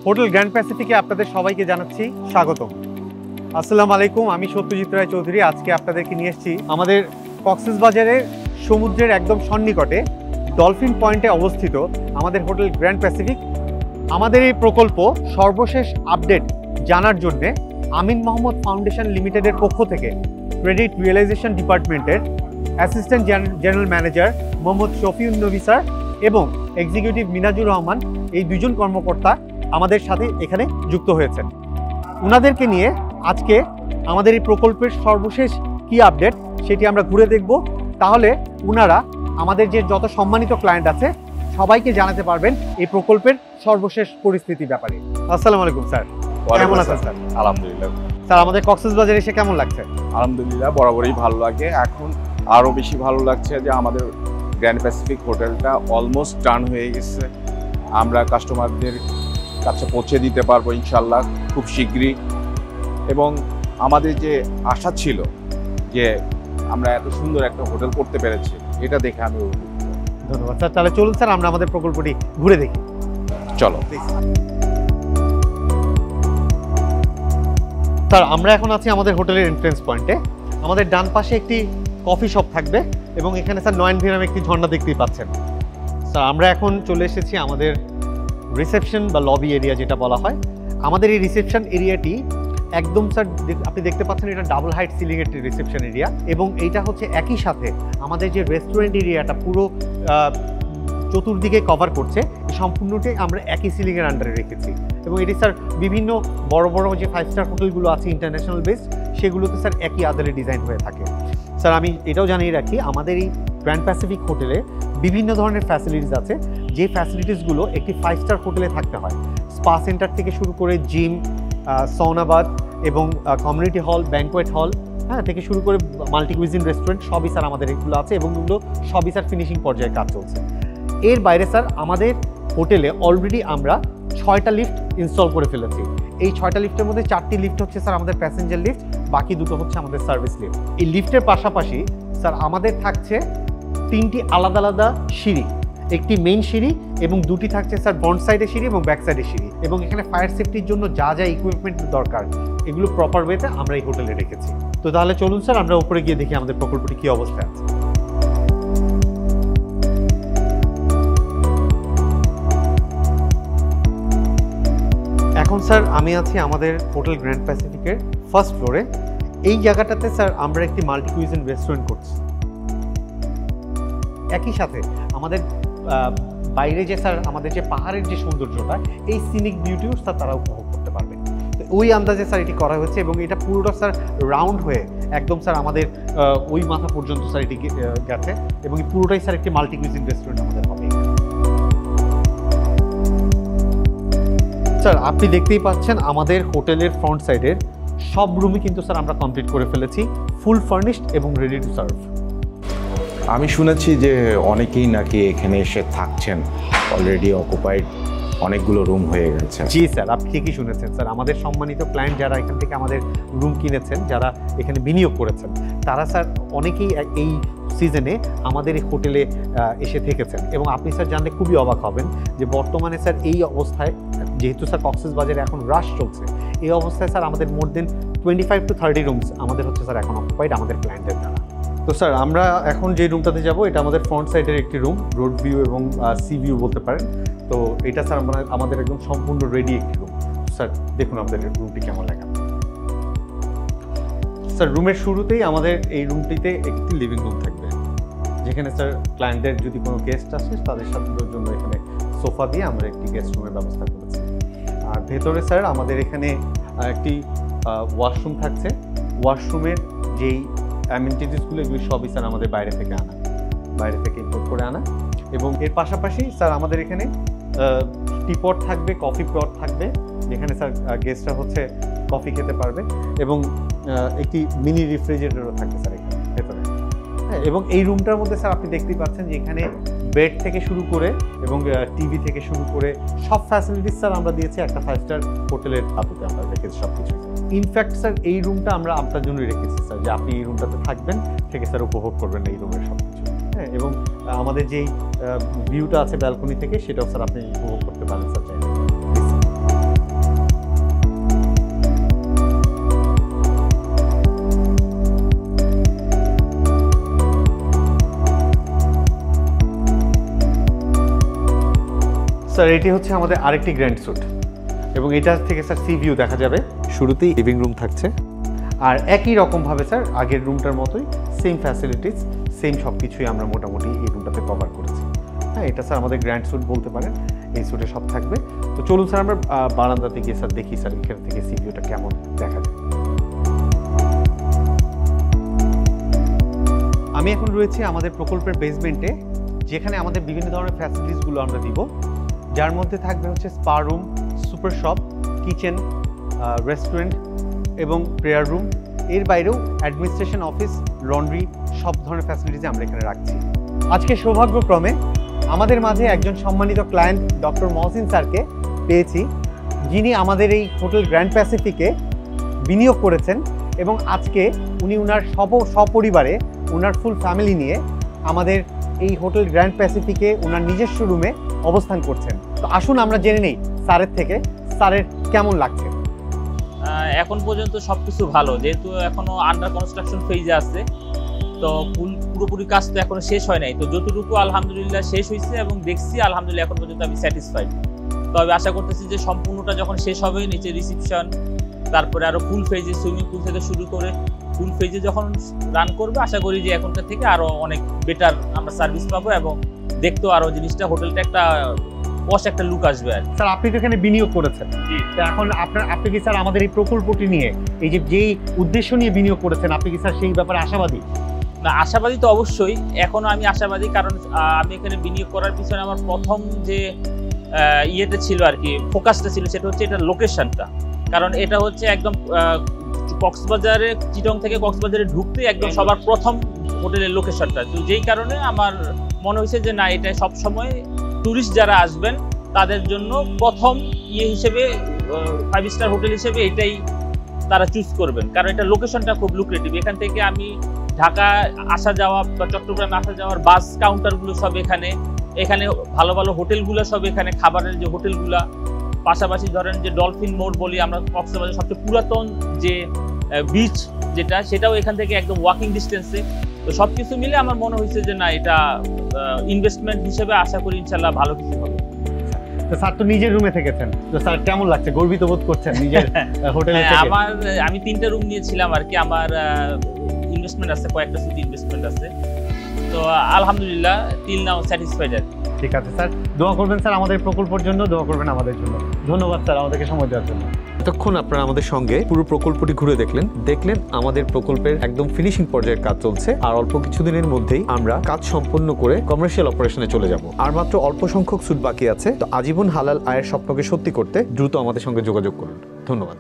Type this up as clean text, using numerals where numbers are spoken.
Hotel grand প্যাসিফিকে আপনাদের সবাইকে জানাচ্ছি স্বাগতম। আসসালামু আলাইকুম, আমি সত্যজিৎ রায় চৌধুরী। আজকে আপনাদেরকে নিয়ে এসেছি আমাদের কক্সবাজারের সমুদ্রের একদম সন্নিকটে ডলফিন পয়েন্টে অবস্থিত আমাদের হোটেল গ্র্যান্ড প্যাসিফিক। আমাদের এই প্রকল্প সর্বশেষ আপডেট জানার জন্যে আমিন মোহাম্মদ ফাউন্ডেশন লিমিটেডের পক্ষ থেকে ক্রেডিট রিয়েলাইজেশন ডিপার্টমেন্টের অ্যাসিস্ট্যান্ট জেনারেল ম্যানেজার মোহাম্মদ শফিউন নবী স্যার এবং এক্সিকিউটিভ মিনাজুর রহমান, এই দুজন কর্মকর্তা আমাদের সাথে এখানে যুক্ত হয়েছেন। ওনাদেরকে নিয়ে আজকে আমাদের এই প্রকল্পের সর্বশেষ কি আপডেট সেটি আমরা ঘুরে দেখব। তাহলে ওনারা আমাদের যে যত সম্মানিত ক্লায়েন্ট আছে সবাইকে জানাতে পারবেন এই প্রকল্পের সর্বশেষ পরিস্থিতি ব্যাপারে। আসসালামু আলাইকুম স্যার, কেমন আছেন স্যার? আলহামদুলিল্লাহ স্যার, আমাদের কক্সবাজারে এসে কেমন লাগছে? আলহামদুলিল্লাহ, বরাবরই ভালো লাগে। এখন আরও বেশি ভালো লাগছে যে আমাদের গ্র্যান্ড প্যাসিফিক হোটেলটা অলমোস্ট টার্ন হয়ে গেছে। আমরা কাস্টমারদের কাছে পৌঁছে দিতে পারবো ইনশাল্লাহ খুব শীঘ্রই। এবং আমাদের যে আশা ছিল যে আমরা এত সুন্দর একটা হোটেল করতে পেরেছি, এটা দেখে আমি ধন্যবাদ স্যার। তাহলে চলুন স্যার আমরা আমাদের প্রকল্পটি ঘুরে দেখি। চলো স্যার, আমরা এখন আছি আমাদের হোটেলের এন্ট্রেন্স পয়েন্টে। আমাদের ডান পাশে একটি কফি শপ থাকবে এবং এখানে স্যার নয়নভিরাম একটি ঝর্ণা দেখতেই পাচ্ছেন। স্যার, আমরা এখন চলে এসেছি আমাদের রিসেপশন বা লবি এরিয়া যেটা বলা হয়। আমাদের এই রিসেপশন এরিয়াটি একদম স্যার আপনি দেখতে পাচ্ছেন, এটা ডাবল হাইট সিলিং একটি রিসেপশন এরিয়া এবং এইটা হচ্ছে একই সাথে আমাদের যে রেস্টুরেন্ট এরিয়াটা পুরো চতুর্দিকে কভার করছে, সম্পূর্ণটি আমরা একই সিলিংয়ের আন্ডারে রেখেছি। এবং এটি স্যার বিভিন্ন বড় বড় যে 5 স্টার হোটেলগুলো আছে ইন্টারন্যাশনাল বেসড, সেগুলোতে স্যার একই আদলে ডিজাইন হয়ে থাকে। স্যার, আমি এটাও জানিয়ে রাখি আমাদের এই গ্র্যান্ড প্যাসিফিক হোটেলে বিভিন্ন ধরনের ফ্যাসিলিটিস আছে, যে ফ্যাসিলিটিসগুলো একটি 5 স্টার হোটেলে থাকতে হয়। স্পা সেন্টার থেকে শুরু করে জিম, সৌনাবাদ এবং কমিউনিটি হল, ব্যাংকোয়েট হল থেকে শুরু করে মাল্টি কুইজিন রেস্টুরেন্ট সবই স্যার আমাদের এগুলো আছে এবং এগুলো সবই স্যার ফিনিশিং পর্যায়ে কাজ চলছে। এর বাইরে স্যার আমাদের হোটেলে অলরেডি আমরা 6টা লিফট ইনস্টল করে ফেলেছি। এই 6টা লিফটের মধ্যে 4টি লিফট হচ্ছে স্যার আমাদের প্যাসেঞ্জার লিফট, বাকি দুটো হচ্ছে আমাদের সার্ভিস লিফট। এই লিফটের পাশাপাশি স্যার আমাদের থাকছে 3টি আলাদা আলাদা সিঁড়ি, একটি মেইন সিঁড়ি এবং দুটি থাকছে স্যার ফ্রন্ট সাইডে সিঁড়ি এবং ব্যাক সাইডে সিঁড়ি। এবং এখানে ফায়ার সেফটির জন্য যা যা ইকুইপমেন্ট দরকার এগুলো প্রপার ওয়েতে আমরা এই হোটেলে রেখেছি। তো তাহলে চলুন স্যার আমরা উপরে গিয়ে দেখি আমাদের প্রকল্পটি কী অবস্থায় আছে। এখন স্যার আমি আছি আমাদের হোটেল গ্র্যান্ড প্যাসিফিকের ফার্স্ট ফ্লোরে। এই জায়গাটাতে স্যার আমরা একটি মাল্টি কুইজিন রেস্টুরেন্ট করছি। একই সাথে আমাদের বাইরে যে স্যার আমাদের যে পাহাড়ের যে সৌন্দর্যটা, এই সিনিক বিউটিও স্যার তারা উপভোগ করতে পারবে। তো ওই আন্দাজে স্যার এটি করা হয়েছে এবং এটা পুরোটা স্যার রাউন্ড হয়ে একদম স্যার আমাদের ওই মাথা পর্যন্ত স্যার এটি গেছে এবং পুরোটাই স্যার একটি মাল্টি কুইজিন রেস্টুরেন্ট আমাদের হবে। স্যার, আপনি দেখতেই পাচ্ছেন আমাদের হোটেলের ফ্রন্ট সাইডের সব রুমই কিন্তু স্যার আমরা কমপ্লিট করে ফেলেছি, ফুল ফার্নিশড এবং রেডি টু সার্ভ। আমি শুনেছি যে অনেকেই নাকি এখানে এসে থাকছেন, অলরেডি অকুপাইড অনেকগুলো রুম হয়ে গেছে। জি স্যার, আপনি ঠিকই শুনেছেন স্যার। আমাদের সম্মানিত ক্লায়েন্ট যারা এখান থেকে আমাদের রুম কিনেছেন, যারা এখানে বিনিয়োগ করেছেন, তারা স্যার অনেকেই এই সিজনে আমাদের এই হোটেলে এসে থেকেছেন। এবং আপনি স্যার জানলে খুবই অবাক হবেন যে বর্তমানে স্যার এই অবস্থায়, যেহেতু স্যার কক্সবাজারে এখন রাশ চলছে, এই অবস্থায় স্যার আমাদের মোর দেন 25 to 30 রুমস আমাদের হচ্ছে স্যার এখন অকুপাইড আমাদের ক্লায়েন্টের দ্বারা। তো স্যার আমরা এখন যে রুমটাতে যাব এটা আমাদের ফ্রন্ট সাইডের একটি রুম, রোড ভিউ এবং সি ভিউ বলতে পারেন। তো এটা স্যার আমাদের একদম সম্পূর্ণ রেডি একটি রুম। স্যার দেখুন আমাদের রুমটি কেমন লাগে। স্যার, রুমের শুরুতেই আমাদের এই রুমটিতে একটি লিভিং রুম থাকবে, যেখানে স্যার ক্লায়েন্টদের যদি কোনো গেস্ট আসে তাদের সাথে জন্য এখানে সোফা দিয়ে আমরা একটি গেস্ট রুমের ব্যবস্থা করেছি। আর ভেতরে স্যার আমাদের এখানে একটি ওয়াশরুম থাকছে। ওয়াশরুমের যেই অ্যামিনিটিসগুলো এগুলি সবই স্যার আমাদের বাইরে থেকে ইম্পোর্ট করে আনা। এবং এর পাশাপাশি স্যার আমাদের এখানে টিপট থাকবে, কফি পট থাকবে, যেখানে স্যার গেস্টরা হচ্ছে কফি খেতে পারবে এবং একটি মিনি রেফ্রিজারেটরও থাকবে স্যার এখানে ভেতরে। হ্যাঁ, এবং এই রুমটার মধ্যে স্যার আপনি দেখতেই পাচ্ছেন যে এখানে বেড থেকে শুরু করে এবং টিভি থেকে শুরু করে সব ফ্যাসিলিটিস স্যার আমরা দিয়েছি একটা 5 স্টার হোটেলের আদতে আমরা রেখেছি সব কিছু। ইনফ্যাক্ট স্যার এই রুমটা আমরা আপনার জন্যই রেখেছি স্যার, যে আপনি এই রুমটাতে থাকবেন, থেকে স্যার উপভোগ করবেন এই রুমের সব কিছু। হ্যাঁ, এবং আমাদের যেই ভিউটা আছে ব্যালকনি থেকে, সেটাও স্যার আপনি উপভোগ করতে পারেন স্যার চাইলে। স্যার এটি হচ্ছে আমাদের আরেকটি গ্র্যান্ড স্যুট এবং এটা থেকে স্যার সি ভিউ দেখা যাবে। শুরুতেই লিভিং রুম থাকছে আর একই রকমভাবে স্যার আগের রুমটার মতোই সেম ফ্যাসিলিটিস সেম সব কিছুই আমরা মোটামুটি এই রুমটাতে কভার করেছি। হ্যাঁ, এটা স্যার আমাদের গ্র্যান্ড স্যুট বলতে পারেন, এই স্যুটে সব থাকবে। তো চলুন স্যার আমরা বারান্দাতে গিয়ে স্যার দেখি স্যার এখান থেকে সি ভিউটা কেমন দেখা যায়। আমি এখন রয়েছি আমাদের প্রকল্পের বেসমেন্টে, যেখানে আমাদের বিভিন্ন ধরনের ফ্যাসিলিটিসগুলো আমরা দিব, যার মধ্যে থাকবে হচ্ছে spa room, super shop, kitchen, restaurant এবং প্রেয়ার রুম। এর বাইরেও অ্যাডমিনিস্ট্রেশন অফিস, লন্ড্রি সব ধরনের ফ্যাসিলিটিস আমরা এখানে রাখছি। আজকে সৌভাগ্যক্রমে আমাদের মাঝে একজন সম্মানিত ক্লায়েন্ট ডক্টর মহসিন স্যারকে পেয়েছি, যিনি আমাদের এই হোটেল গ্র্যান্ড প্যাসিফিকে বিনিয়োগ করেছেন এবং আজকে উনি ওনার সপরিবারে ওনার ফুল ফ্যামিলি নিয়ে আমাদের এই হোটেল গ্র্যান্ড প্যাসিফিকে ওনার নিজস্ব রুমে অবস্থান করছেন। তো আসুন আমরা জেনে নেই স্যারের থেকে স্যারের কেমন লাগছে। এখন পর্যন্ত সবকিছু ভালো, যেহেতু এখনো আন্ডার কনস্ট্রাকশন ফেজে আছে, তো পুরোপুরি কাজ তো এখনো শেষ হয় নাই। তো যতটুকু আলহামদুলিল্লাহ শেষ হয়েছে এবং দেখছি আলহামদুলিল্লাহ এখন পর্যন্ত আমি স্যাটিসফাইড। তবে আশা করতেছি যে সম্পূর্ণটা যখন শেষ হবে, নিচে রিসিপশন, তারপরে আরো ফুল ফেজে সুইমিং পুল থেকে শুরু করে ফুল ফেজে যখন রান করবে, আশা করি যে এখনকার থেকে আরো অনেক বেটার আমরা সার্ভিস পাবো এবং দেখতেও আরো জিনিসটা হোটেলটা একটা পশ একটা লুক আসবে আর। স্যার আপনি তো এখানে বিনিয়োগ করেছেন, তো এখন আপনি কি স্যার আমাদের এই প্রকল্পটি নিয়ে এই যেই উদ্দেশ্য নিয়ে বিনিয়োগ করেছেন, আপনি কি স্যার সেই ব্যাপারে আশাবাদী? না, আশাবাদী তো অবশ্যই, এখনো আমি আশাবাদী, কারণ আমি এখানে বিনিয়োগ করার পিছনে আমার প্রথম যে ইয়েটা ছিল আর কি, ফোকাসটা ছিল, সেটা হচ্ছে এটা লোকেশনটা। কারণ এটা হচ্ছে একদম কক্সবাজারে, চিটং থেকে কক্সবাজারে ঢুকতে একদম সবার প্রথম হোটেলের লোকেশনটা। তো যেই কারণে আমার মনে হয়েছে যে না, এটা সবসময় ট্যুরিস্ট যারা আসবেন তাদের জন্য প্রথম ইয়ে হিসেবে 5 স্টার হোটেল হিসেবে এটাই তারা চুজ করবেন, কারণ এটা লোকেশনটা খুব লুক্রেটিভ। এখান থেকে আমি ঢাকা আসা যাওয়া বা চট্টগ্রামে আসা যাওয়ার বাস কাউন্টারগুলো সব এখানে, ভালো ভালো হোটেলগুলো সব এখানে, খাবারের যে হোটেলগুলা, পাশাপাশি ধরেন যে ডলফিন মোড় বলি আমরা, কক্সবাজারের সবচেয়ে পুরাতন যে বিচ যেটা, সেটাও এখান থেকে একদম ওয়াকিং ডিস্টেন্সে। তো সবকিছু মিলে আমার মনে হয়েছে যে না, এটা ইনভেস্টমেন্ট হিসেবে আশা করি ইনশাল্লাহ ভালো কিছু হবে। তো স্যার তো নিজের রুমে থেকেছেন, তো স্যার কেমন লাগছে, গর্বিত বোধ করছেন নিজের হোটেলে থেকে? আমি 3টা রুম নিয়েছিলাম আর কি, আমার ইনভেস্টমেন্ট আছে, কয়েকটা শুধু ইনভেস্টমেন্ট আছে। তো আলহামদুলিল্লাহ টিল নাও স্যাটিসফাইড আর। ঠিক আছে স্যার, দোয়া করবেন স্যার আমাদের প্রকল্পের জন্য, দোয়া করবেন আমাদের জন্য। ধন্যবাদ স্যার আমাদেরকে সময় দেওয়ার জন্য। এতক্ষণ আপনারা আমাদের সঙ্গে পুরো প্রকল্পটি ঘুরে দেখলেন আমাদের প্রকল্পের একদম ফিনিশিং পর্যায়ের কাজ চলছে, আর অল্প কিছুদিনের মধ্যেই আমরা কাজ সম্পন্ন করে কমার্শিয়াল অপারেশনে চলে যাব। আর মাত্র অল্প সংখ্যক স্যুট বাকি আছে। তো আজীবন হালাল আয়ের স্বপ্নকে সত্যি করতে দ্রুত আমাদের সঙ্গে যোগাযোগ করুন। ধন্যবাদ।